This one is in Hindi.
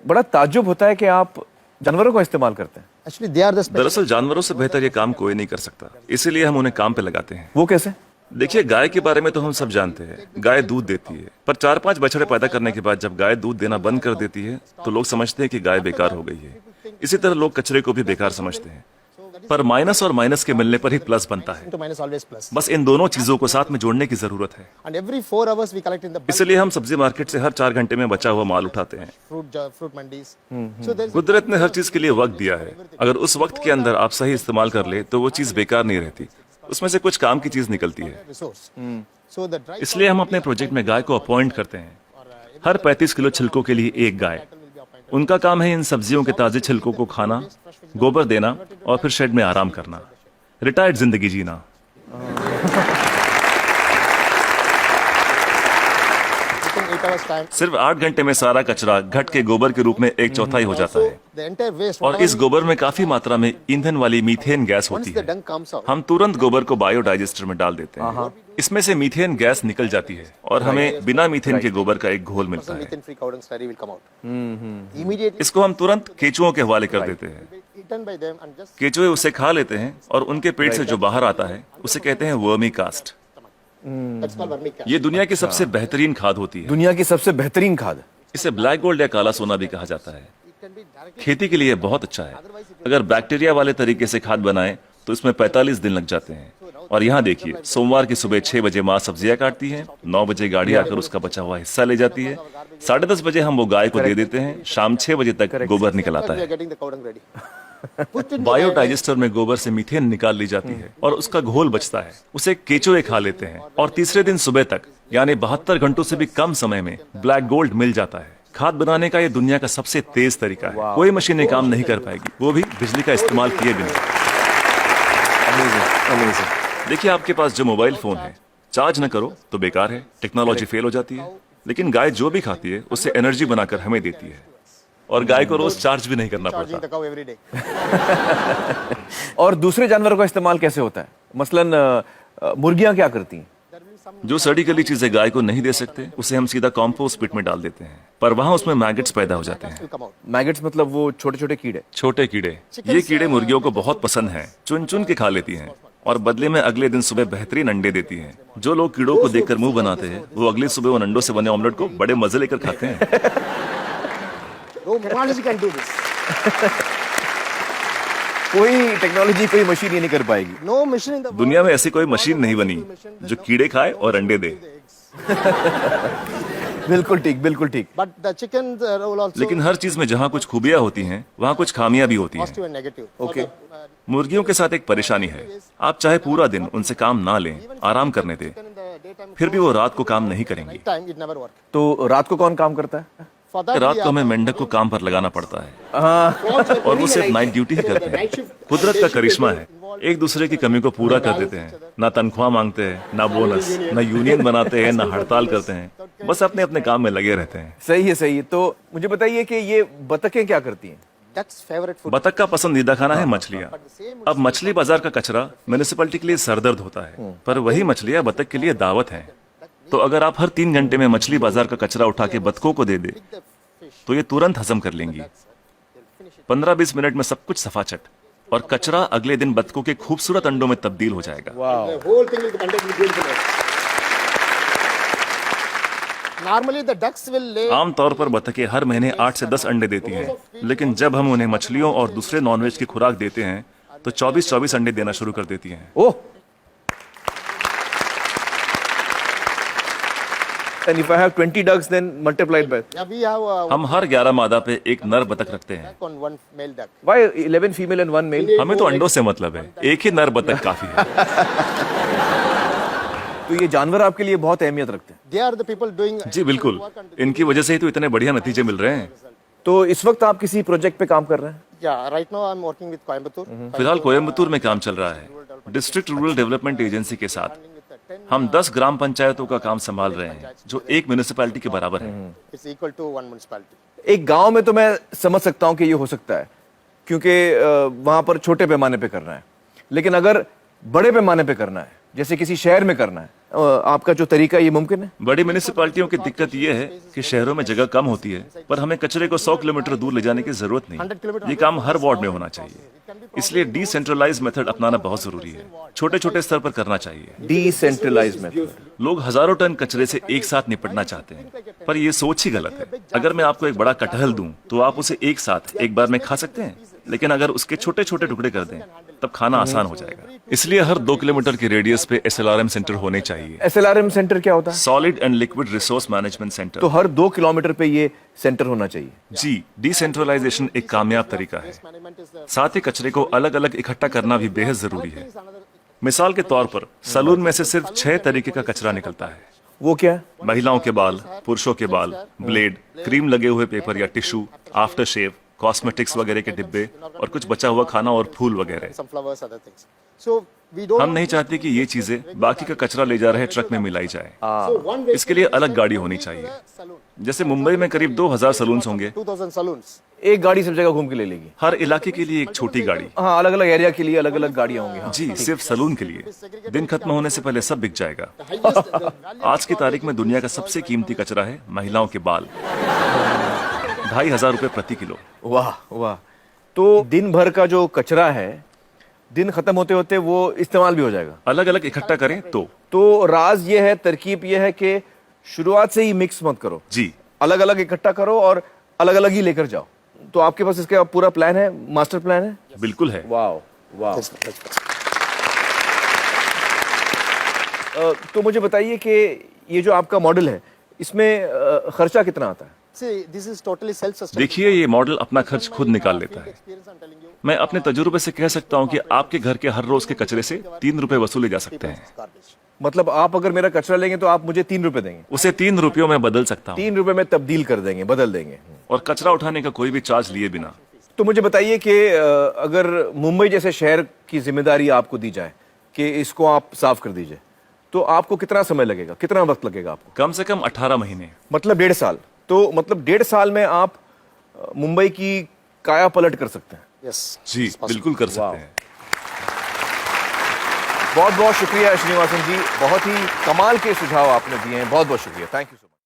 बड़ा ताज्जुब होता है कि आप जानवरों का इस्तेमाल करते हैं। Actually, they are the special. दरअसल जानवरों से बेहतर ये काम कोई नहीं कर सकता, इसीलिए हम उन्हें काम पे लगाते हैं। वो कैसे? देखिए, गाय के बारे में तो हम सब जानते हैं, गाय दूध देती है, पर 4-5 बछड़े पैदा करने के बाद जब गाय दूध देना बंद कर देती है तो लोग समझते हैं कि गाय बेकार हो गई है। इसी तरह लोग कचरे को भी बेकार समझते हैं, पर माइनस और माइनस के मिलने पर ही प्लस बनता है। To minus always plus. बस इन दोनों चीजों को साथ में जोड़ने की जरूरत है। And every 4 hours we collect in the bulk इसलिए हम सब्जी मार्केट से हर 4 घंटे में बचा हुआ माल उठाते हैं। fruit mandis. So there's कुदरत ने हर चीज के लिए वक्त दिया है, अगर उस वक्त के अंदर आप सही इस्तेमाल कर ले तो वो चीज बेकार नहीं रहती, उसमें से कुछ काम की चीज निकलती है। resource. So the dry इसलिए हम अपने प्रोजेक्ट में गाय को अपॉइंट करते हैं, हर 35 किलो छिलकों के लिए एक गाय। उनका काम है इन सब्जियों के ताजे छिलकों को खाना, गोबर देना और फिर शेड में आराम करना, रिटायर्ड जिंदगी जीना। within 8 hours time. सिर्फ 8 घंटे में सारा कचरा घट के गोबर के रूप में 1/4 हो जाता है, The entire waste. और इस गोबर में काफी मात्रा में ईंधन वाली मीथेन गैस Once होती the है। dung comes out. हम तुरंत गोबर को बायोडाइजेस्टर में डाल देते हैं, इसमें से मीथेन गैस निकल जाती है और हमें बिना मीथेन के गोबर का एक घोल मिलता है। Methane free cow dung slurry will come out. Immediately इसको हम तुरंत केचुओं के हवाले कर देते हैं। eaten by them and just केचुए उसे खा लेते हैं और उनके पेट से जो बाहर आता है उसे कहते हैं vermi cast. that's called vermicast. ये दुनिया की सबसे बेहतरीन खाद होती है। दुनिया की सबसे बेहतरीन खाद। इसे ब्लैक गोल्ड या काला सोना भी कहा जाता है। It can be directly. खेती के लिए बहुत अच्छा है। अगर बैक्टीरिया वाले तरीके से खाद बनाएं तो इसमें 45 दिन लग जाते हैं। और यहाँ देखिए, सोमवार की सुबह 6 बजे माँ सब्जियां काटती है, 9 बजे गाड़ी आकर उसका बचा हुआ हिस्सा ले जाती है, 10:30 बजे हम वो गाय को दे देते हैं, शाम 6 बजे तक गोबर निकल आता We are है। getting the cow dung ready. Put in the biodigester में गोबर से मीथेन निकाल ली जाती है और उसका घोल बचता है, उसे केचुए खा लेते हैं और तीसरे दिन सुबह तक यानी 72 घंटों से भी कम समय में ब्लैक गोल्ड मिल जाता है। खाद बनाने का ये दुनिया का सबसे तेज तरीका है, कोई मशीनें काम नहीं कर पाएगी, वो भी बिजली का इस्तेमाल किए बिना। देखिए, आपके पास जो मोबाइल फोन है, चार्ज न करो तो बेकार है, टेक्नोलॉजी फेल हो जाती है, लेकिन गाय जो भी खाती है उससे एनर्जी बनाकर हमें देती है और गाय को रोज चार्ज भी नहीं करना charging पड़ता। the cow every day. और दूसरे जानवरों का इस्तेमाल कैसे होता है? मसलन मुर्गियां क्या करती हैं? जो सड़ी गली चीजें गाय को नहीं दे सकते उसे हम सीधा कॉम्पोस्ट पिट में डाल देते हैं, पर वहां उसमें मैगेट्स पैदा हो जाते हैं। Will come out. मैगेट्स मतलब वो छोटे छोटे कीड़े। छोटे कीड़े, ये कीड़े मुर्गियों को बहुत पसंद हैं, चुन चुन के खा लेती हैं और बदले में अगले दिन सुबह बेहतरीन अंडे देती हैं। जो लोग कीड़ों को देखकर मुंह बनाते हैं वो अगली सुबह उन अंडों से बने ऑमलेट को बड़े मजे लेकर खाते हैं। No technology can do this. कोई टेक्नोलॉजी, कोई मशीन ये नहीं कर पाएगी। No machine in the world. दुनिया में ऐसी कोई मशीन नहीं बनी जो कीड़े खाए और अंडे दे। बिल्कुल ठीक, बिल्कुल ठीक। But the chickens will also लेकिन हर चीज में जहाँ कुछ खूबियां होती हैं वहाँ कुछ खामियां भी होती हैं। positive and negative. Okay. मुर्गियों के साथ एक परेशानी है, आप चाहे पूरा दिन उनसे काम ना लें, आराम करने दें, In the daytime, फिर भी वो रात को काम नहीं करेंगी। night time it never work. तो रात को कौन काम करता है? For that रात we को are- हमें मेंढक को काम पर लगाना पड़ता है हाँ, और वो सिर्फ नाइट ड्यूटी ही करते हैं। कुदरत का करिश्मा है, एक दूसरे की कमी को पूरा कर देते हैं। ना तनख्वाह मांगते हैं, ना बोनस, ना यूनियन बनाते हैं, ना हड़ताल करते हैं, बस अपने अपने काम में लगे रहते हैं। सही है, सही है। तो मुझे बताइए कि ये बतखें क्या करती हैं? Duck's favorite food. बतख का पसंदीदा खाना है मछलियाँ। अब मछली बाजार का कचरा म्युनिसिपैलिटी के लिए सरदर्द होता है, पर वही मछलियाँ बतख के लिए दावत हैं। तो अगर आप हर 3 घंटे में मछली बाजार का कचरा उठा के बतखों को दे दे तो ये तुरंत हजम कर लेंगी। 15-20 मिनट में सब कुछ सफाचट, और कचरा अगले दिन बतखों के खूबसूरत अंडों में तब्दील हो जाएगा। The whole thing will contain beautiful eggs. Normally the ducks will lay आमतौर पर बतखें हर महीने 8 से 10 अंडे देती हैं, लेकिन जब हम उन्हें मछलियों और दूसरे नॉनवेज की खुराक देते हैं तो 24-24 अंडे देना शुरू कर देती हैं। ओह, and if I have 20 ducks, then multiplied by yeah, we have हम हर 11 मादा पे एक नर बतख रखते हैं। on one male duck. why 11 female and 1 male? हमें तो अंडों से मतलब है, एक ही नर बतख काफी है। तो ये जानवर आपके लिए बहुत अहमियत रखते हैं। They are the people doing जी बिल्कुल, इनकी वजह से ही तो इतने बढ़िया नतीजे मिल रहे हैं। तो इस वक्त आप किसी प्रोजेक्ट पे काम कर रहे हैं? Yeah, right now I'm working with Coimbatore. फिलहाल कोयम्बतूर में काम चल रहा है, डिस्ट्रिक्ट रूरल डेवलपमेंट एजेंसी के साथ। हम 10 ग्राम पंचायतों का काम संभाल रहे हैं जो एक म्युनिसिपैलिटी के बराबर है। It's equal to one municipality. एक गांव में तो मैं समझ सकता हूं कि ये हो सकता है, क्योंकि वहां पर छोटे पैमाने पे करना है। लेकिन अगर बड़े पैमाने पे करना है, जैसे किसी शहर में करना है, आपका जो तरीका है, ये मुमकिन है? बड़ी म्यूनिसिपैलिटियों की दिक्कत यह है कि शहरों में जगह कम होती है, पर हमें कचरे को 100 किलोमीटर दूर ले जाने की जरूरत नहीं। ये काम हर वार्ड में होना चाहिए। इसलिए डिसेंट्रलाइज मेथड अपनाना बहुत जरूरी है। छोटे छोटे स्तर पर करना चाहिए। Decentralise method. लोग हजारों टन कचरे से एक साथ निपटना चाहते हैं, पर ये सोच ही गलत है। अगर मैं आपको एक बड़ा कटहल दूं, तो आप उसे एक साथ एक बार में खा सकते हैं, लेकिन अगर उसके छोटे छोटे टुकड़े कर दें, तब खाना आसान हो जाएगा। इसलिए हर 2 किलोमीटर की रेडियस पे SLRM सेंटर होने चाहिए। SLRM सेंटर क्या होता है? Solid and liquid resource management centre. तो हर 2 किलोमीटर पे ये सेंटर होना चाहिए। जी, डिसेंट्रलाइजेशन एक कामयाब तरीका है। साथ ही कचरे को अलग अलग इकट्ठा करना भी बेहद जरूरी है। मिसाल के तौर पर सलून में से सिर्फ 6 तरीके का कचरा निकलता है। वो क्या है? महिलाओं के बाल, पुरुषों के बाल, ब्लेड, क्रीम लगे हुए पेपर या टिश्यू, आफ्टर शेव, कॉस्मेटिक्स वगैरह के डिब्बे और कुछ बचा हुआ खाना और फूल वगैरह। Some flowers, other things. So we don't. हम नहीं चाहते कि ये चीजें बाकी का कचरा ले जा रहे ट्रक में मिलाई जाए। So one way इसके लिए अलग गाड़ी होनी चाहिए। saloon. जैसे मुंबई में करीब 2000 सलून्स होंगे। 2000 saloons. एक गाड़ी सब जगह घूम के ले लेगी। हर इलाके के लिए एक छोटी गाड़ी। हाँ, अलग अलग एरिया के लिए अलग अलग गाड़ियां होंगी। हाँ। जी, सिर्फ सलून के लिए। दिन खत्म होने से पहले सब बिक जाएगा। आज की तारीख में दुनिया का सबसे कीमती कचरा है महिलाओं के बाल। 2500 रुपए प्रति किलो। वाह वाह। तो दिन भर का जो कचरा है, दिन खत्म होते होते वो इस्तेमाल भी हो जाएगा। अलग अलग इकट्ठा करें तो राज ये है, तरकीब ये है कि शुरुआत से ही मिक्स मत करो। जी, अलग अलग इकट्ठा करो और अलग अलग ही लेकर जाओ। तो आपके पास इसका पूरा प्लान है, मास्टर प्लान है? बिल्कुल है। वाह वाह। तो मुझे बताइए कि ये जो आपका मॉडल है, इसमें खर्चा कितना आता है? See, this is totally self-sustaining. देखिए, ये मॉडल अपना खर्च खुद निकाल लेता है। Experience, I'm telling you. मैं अपने तजुर्बे से कह सकता हूँ कि आपके घर के हर रोज के कचरे से 3 रुपए वसूले जा सकते हैं। Garbage. मतलब आप अगर मेरा कचरा लेंगे तो आप मुझे 3 रुपए देंगे? उसे 3 रुपयों में बदल सकता हूँ 3 रुपए में तब्दील कर देंगे, बदल देंगे। और कचरा उठाने का कोई भी चार्ज लिए बिना। तो मुझे बताइए कि अगर मुंबई जैसे शहर की जिम्मेदारी आपको दी जाए कि इसको आप साफ कर दीजिए, तो आपको कितना समय लगेगा, कितना वक्त लगेगा आपको? कम से कम 18 महीने। मतलब 1.5 साल। तो मतलब 1.5 साल में आप मुंबई की काया पलट कर सकते हैं। Yes. Ji, it's possible. बिल्कुल कर सकते हैं। बहुत बहुत शुक्रिया श्रीनिवासन जी, बहुत ही कमाल के सुझाव आपने दिए हैं। बहुत बहुत शुक्रिया। Thank you so much.